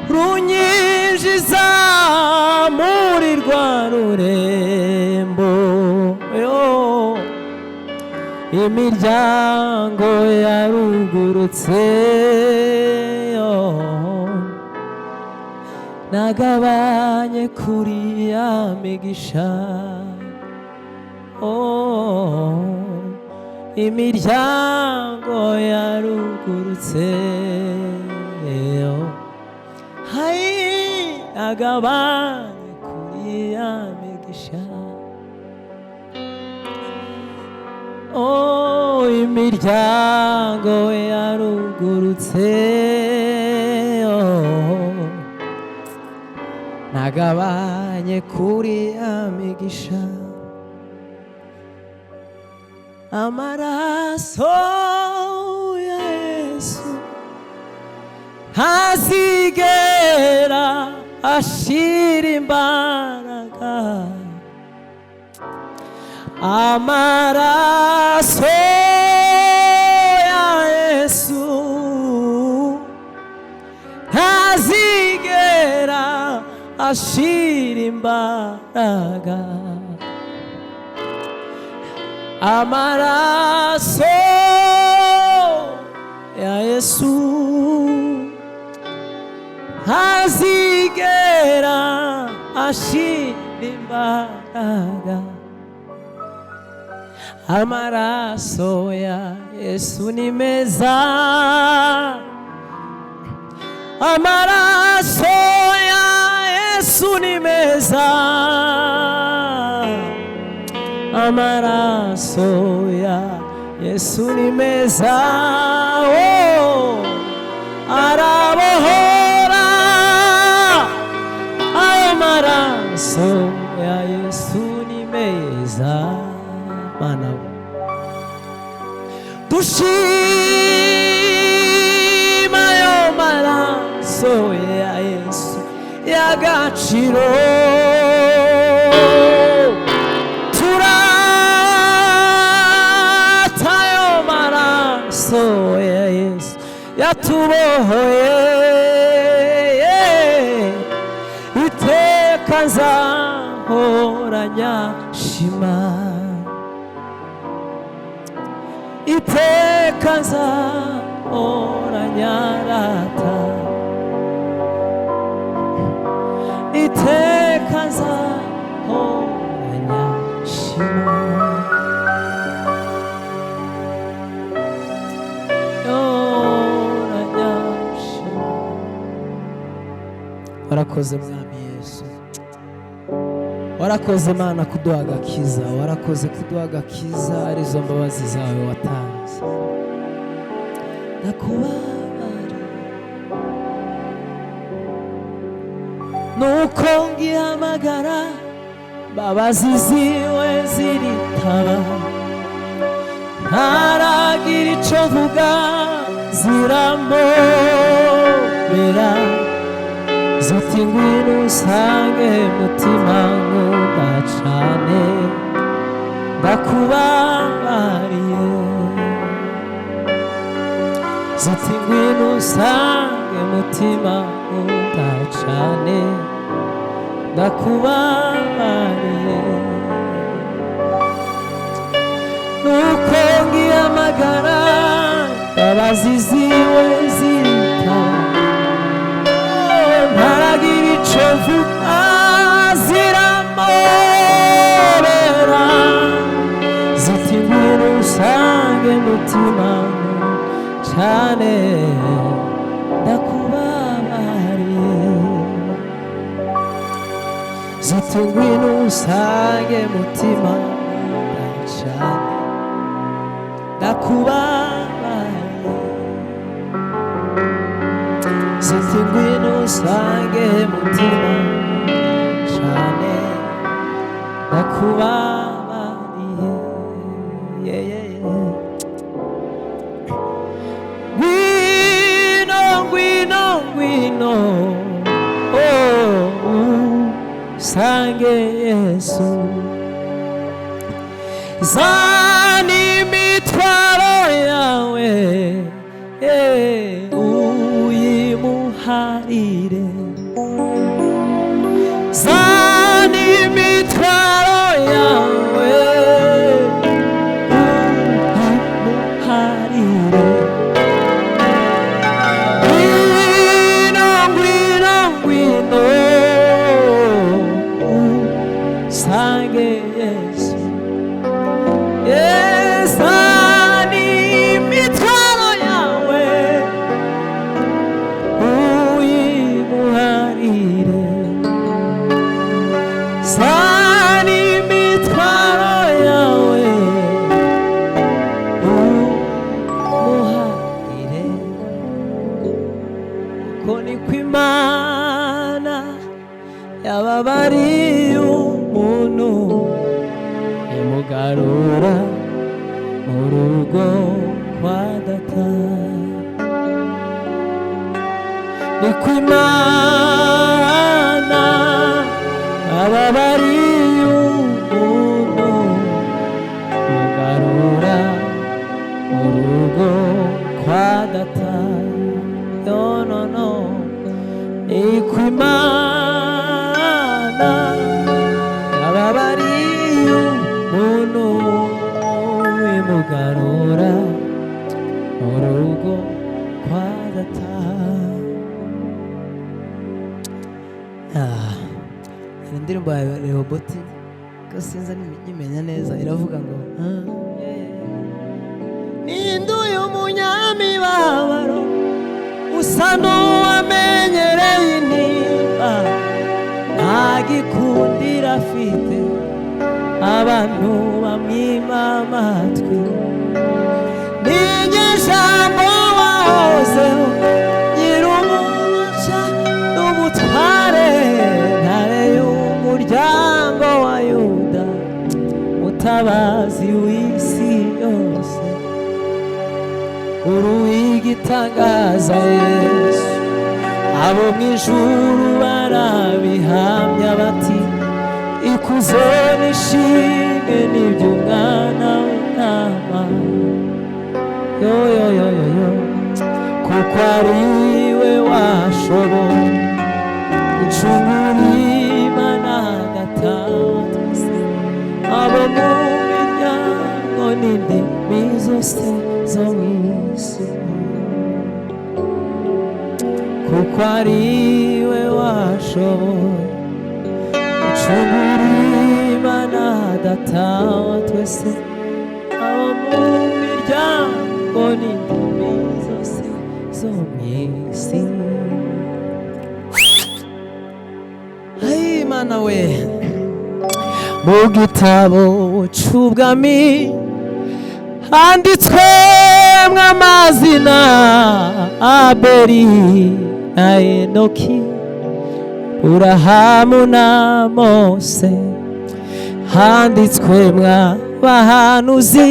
runyinjiza muri rwa rurembo, imiryango yarugurutse, nagabanye kuri ya migisha, imiryango yarugurutse, nagabanye kuri ya migisha, imiryango yarugurutse, nagabanye kuri ya migisha. Amaraso ya Yesu ntazigera ashira imbaraga, amaraso ya Yesu ntazigera ashira imbaraga, amaraso ya Yesu ntazigera ashira imbaraga, amaraso ya Yesu ni meza, amaraso ya Yesu ni meza, amaraso ya Yesu ni meza, arabohora, amaraso ya Yesu ni meza. Mana dushima yo maraso ya Yesu y'agaciro, turata yo maraso ya Yesu yatubohoye, iteka nzahoranya shima, iteka nzahoranya rata, iteka nzahoranya shima, horanya shima. Warakoze mwami Yesu, warakoze Mana kuduha agakiza, warakoze kuduha agakiza, arizo mbabazi zawe watanze. Ndakubabara nuko ngihamagara, mbabazi ziwe ziritaba, ntaragira ico mvuga ziramobera, ziti ngwino usange mutima nkunda cane, ndakubabariye, ziti ngwino usange mutima nkunda cane, ndakubabariye, nuko ngihamagara, mbabazi ziwe ziritaba, ntaragira ico mvuga ziramobera, ziti ngwino usange mutima cane, ndakubabariye, ziti ngwino usange mutima cane, ndakubabariye, ziti ngwino usange mutima cane, ndakubabariye, ngwino ngwino ngwino, usange Yesu, zana imitwaro yawe uyimuha muharire zana imitwaro yawe muharire ngwino ngwino ngwino sange Yesu zana imitwaro yawe uyimuharire zana imitwaro yawe umuharire uko niko Imana yababariye umuntu imugarura mu rugo kwa data niko Imana yababariye umuntu imugarura mu rugo kwa data no niko Imana yababariye umuntu imugarura mu rugo kwa data. Indirimbo ya Rehoboti ko sinza nimenya neza iravuga ngo ninduye umunyamibabaro usa n'uwamenyereye intimba ntagikundira afite abantu bamwima amatwi ninjye jambo wahozeho nyir'ububasha n'ubutware ntare y'umuryango wa Yuda mutabazi w'isi yose uruwigitangaza Yesu abo mw'ijuru barabihamya bati ikuzo n'ishimwe n'iby'umwana w'intama yo kuko ari we washoboye gucungura Imana gatatu abo mu miryango n'indimi zose zo mw'isi kuko ari we washoboye gucungura Imana data wa twese abo mu miryango n'indimi zose zo mw'isi. Imana we mu gitabo c'ubwami handitswemwo amazina Abeli na Enoki Burahamu na Mose handitswemwo abahanuzi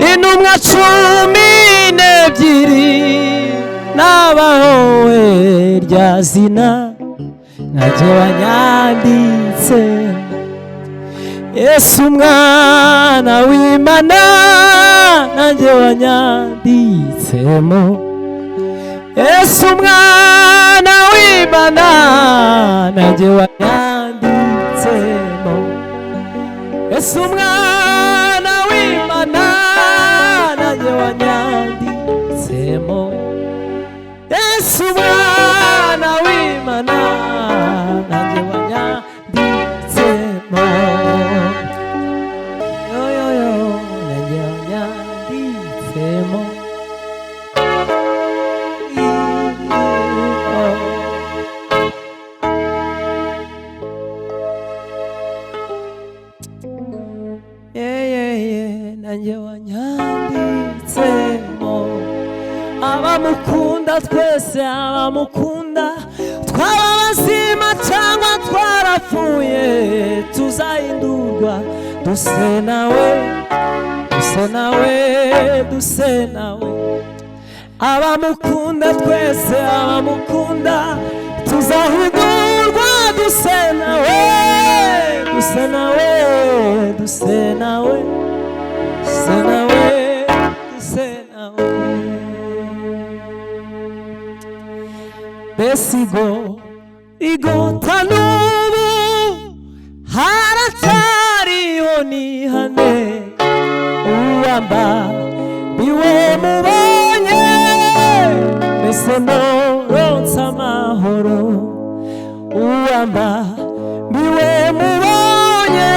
intumwa 12 n'abahowe rya zina najye wanyanditse Yesu umwana w'Imana najye wanyanditsemo Yesu umwana w'Imana najye wanyanditsemo Yesu umwana w'Imana najye wanyanditsemo Yesu umwana w'Imana najye wanyanditsemo najye wanyanditsemo nanjye wanyanditsemo abamukunda twese abamukunda twaba bazima cyangwa twarapfuye tuzahindurwa duse nawe abamukunda twese abamukunda tuzahindurwa duse nawe mbesigo igota n'ubu haracyariho nihane uwamba iwe mubonye mbese noronsa amahoro uwamba iwe mubonye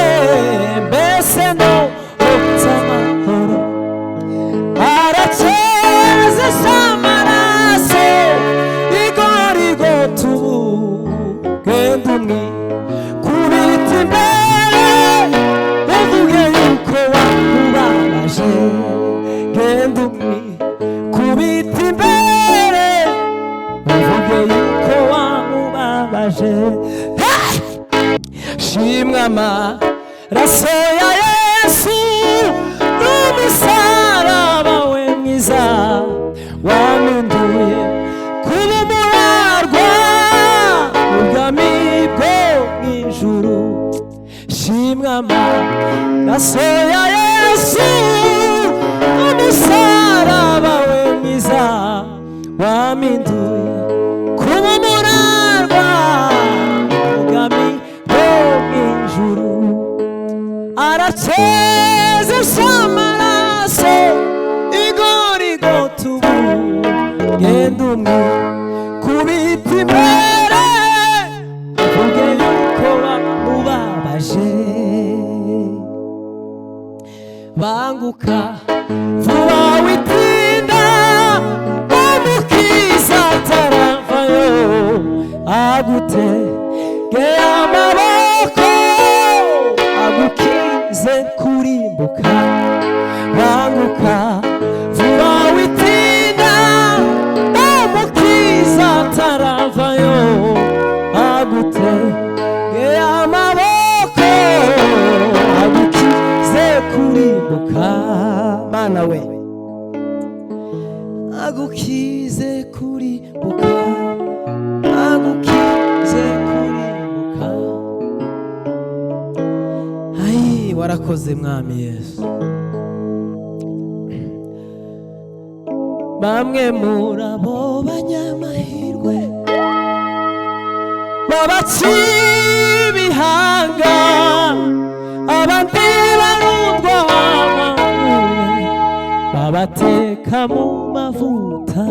mbese noronsa amahoro araceze samaraso igorigo tubu genda umwe kubita imbere uvuge yuko wamubabaje genda umwe kubita imbere uvuge yuko wamubabaje shimwa amaraso ya Yesu n'umusaraba we mwiza wampinduye kuba umurarwa ubwami bwo mw'ijuru shimwa amaraso ya Yesu n'umusaraba we mwiza wampinduye kuba umurarwa ubwami bwo mw'ijuru araceze samaraso igorigo tubu genda umwe kubita imbere uvuge yuko wamubabaje banguka vuba witinda umukiza ataravayo agutegeye amaboko agukize kurimbuka banguka vuba witinda umukiza ataravayo agutegeye amaboko agukize kurimbuka mana we agukize kurimbuka agukize kurimbuka ayi warakoze mwami Yesu bamwe muri abo banyamahirwe babaciye ibihanga abandi barundwa amabuye babateka mu mavuta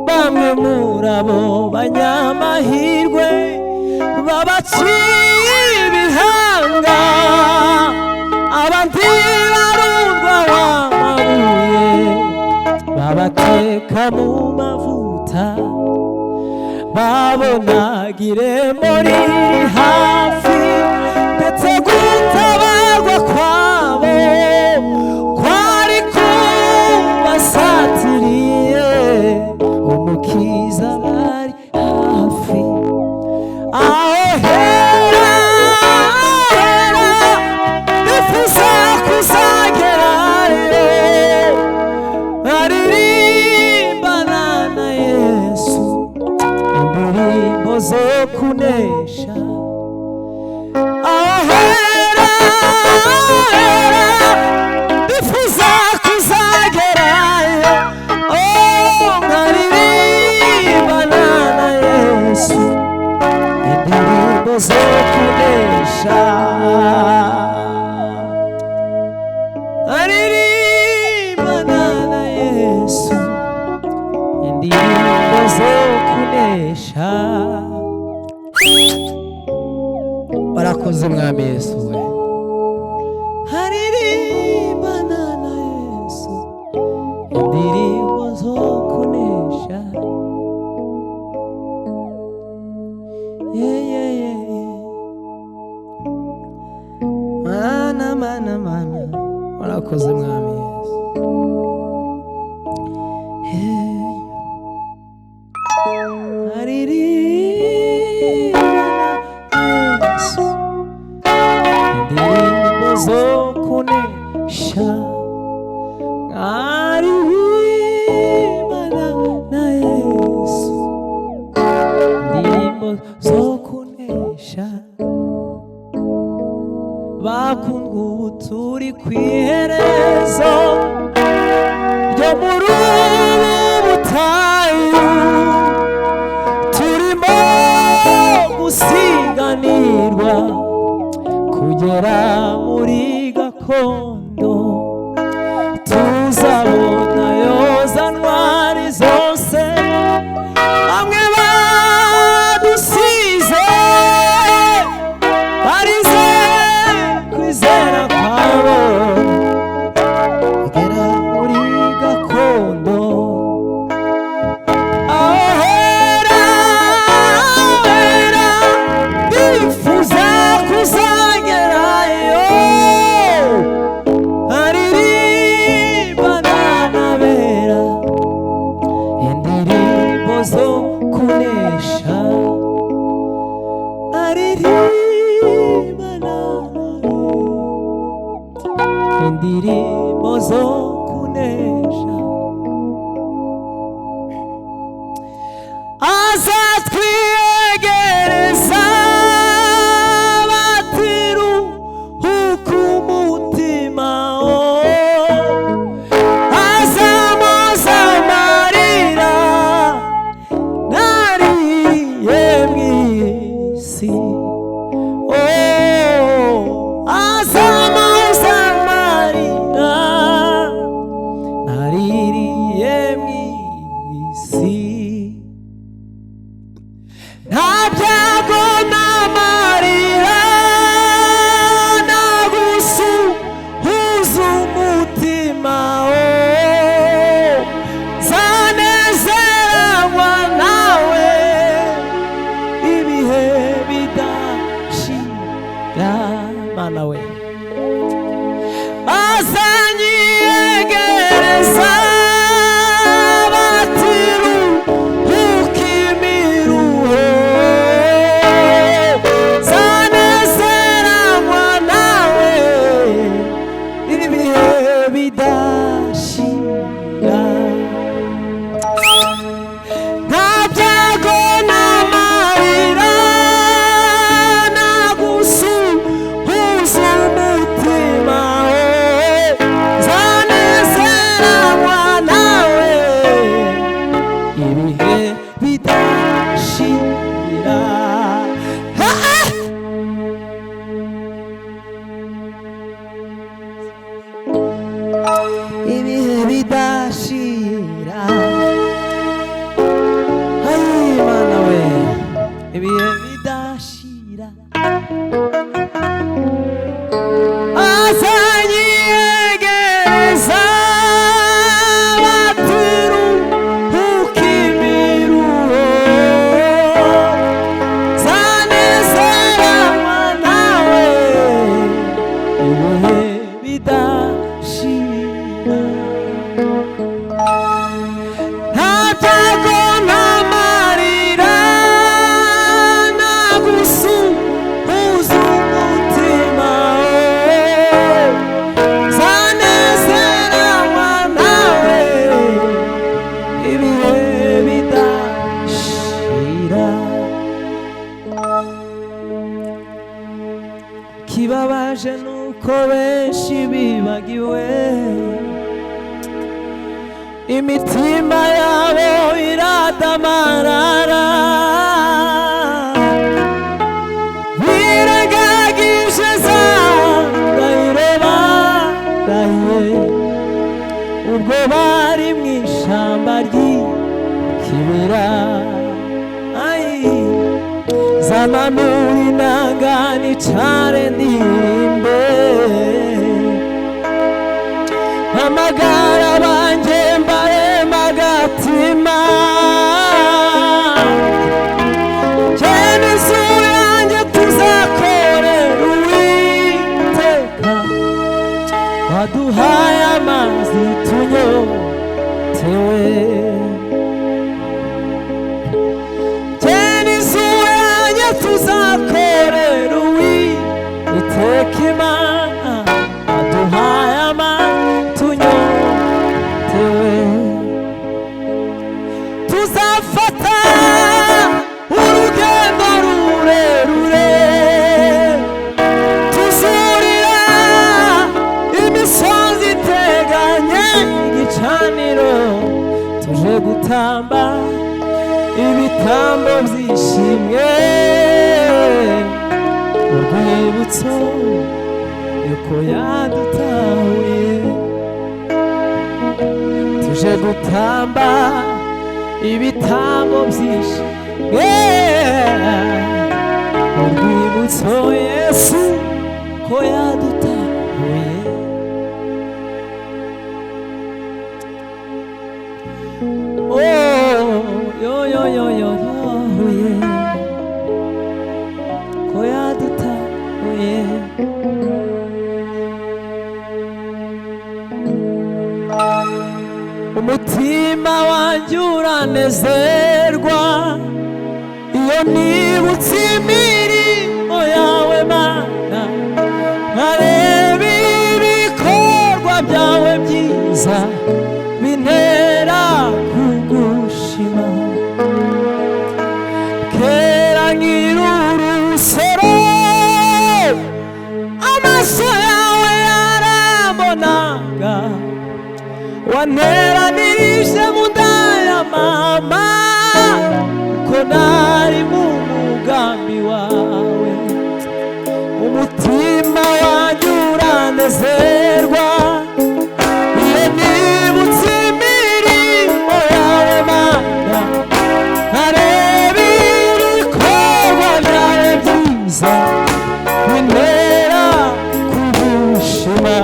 bamwe muri abo banyamahirwe babaciye ibihanga abandi barundwa amabuye babateka mu mavuta babonaga irembo riri hafi ndetse gutabarwa kwabo kwari kubasatiriye umukiza bari hafi aho hera bifuza kuzagerayo aririmbana na Yesu indirimbo zo kunesha aho hera bifuza kuzagerayo nkaririmbana na Yesu indirimbo zo kunesha aririmbana na Yesu indirimbo zo kunesha warakoze mwami Yesu we aririmbana na Yesu indirimbo zo kunesha mana warakoze mwami Yesu aririmbana Yesu indirimbo zo kunesha aririmbana na Yesu indirimbo zo kunesha bakundwa ubu turi kw'iherezo ryo muri ubu butayu gusiganirwa kugera muri gakondo tuzabona yoza ntwari zose bamwe badusize barize kwizera kwabo kugera muri gakondo ahera bifuza kuzagerayo aririmbana n'abera indirimbo zo kunesha aririmbana indirimbo zo kunesha azatwiyegereza batiruhuka umutima azamoza amarira nariye mw'isi azamoza amarira naririye mw'isi nta byago n'amarira nagusuhuza umutima zanezeranywa nawe ibihe bidashira mana we azanyiyegereza batiruhuka imiruho zanezeranywa nawe ibihe bidashira nta byago n'amarira nagusuhuza umutima zanezeranywa nawe ibihe bidashira ibihe bidashira ayi mana we ibihe bidashira azanyiyegereza batiruhuka imiruho zanezeranywa nawe ibihe bidashira nta byago n'amarira nagusuhuza umutima zanezeranywa nawe ibihe bidashira kibabaje nuko benshi bibagiwe imitima yabo iradamarara birengagije za ndahiro barahiye ubwo bari mu ishamba ry'ikibira zamanura inanga nicare ndirimbe mpamagara banjye mbarema agatima jyene inzu yanjye tuzakorera Uwiteka waduhaye amazi tunyotewe jyene inzu yanjye tuzakorera Uwiteka Imana waduhaye amazi tunyotewe tuzafata urugendo rurerure tuzurira imisozi iteganye igicaniro tuje gutamba ibitambo byishimwe urwibutso yuko yadutahuye tuje gutamba ibitambo byinshi urwibutso Yesu ko yadutahuye ko yadutahuye umutima wanjye uranezerwa iyo nibutse imirimo yawe Mana nkareba ibikorwa byawe byiza bintera kugushima kera nkiri urusoro amaso yawe yarambonaga wanteranirije mu nda ya mama ko nari mu mugambi wawe umutima wanjye uranezerwa iyo nibutse imirimo yawe Mana nkareba ibikorwa byawe byiza bintera kugushima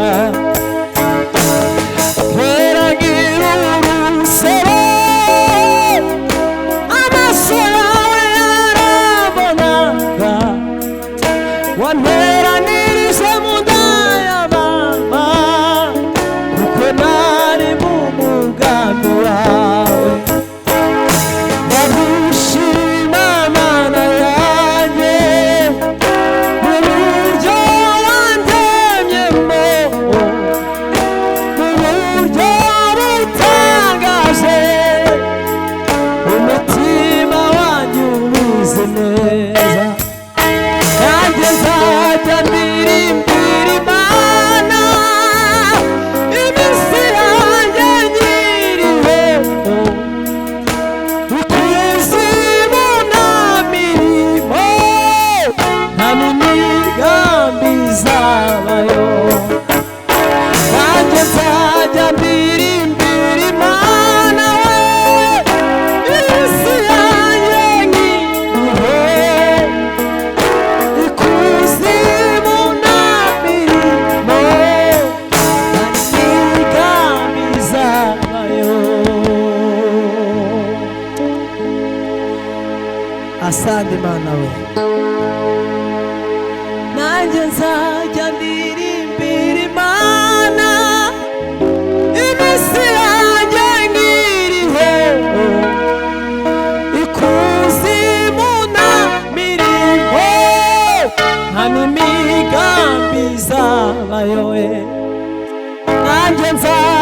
wanteranirije mu nda ya mama kuko nari mu mugambi wawe ndagushima Mana yanjye mu buryo wandemyemo mu buryo butangaje umutima wanjye ubizi neza nanjye nzajya ndirimbira Imana iminsi yanjye nyiriho ukuzimu nta mirimo nta n'imigambi izabayo nanjye nzajya ndirimbira Imana we iminsi yanjye nyiriho asante Mana we nanjye nzajya ndirimbira Imana iminsi yanjye nkiriho ikuzimu nta mirimo nta n'imigambi izabayo we nanjye nzajya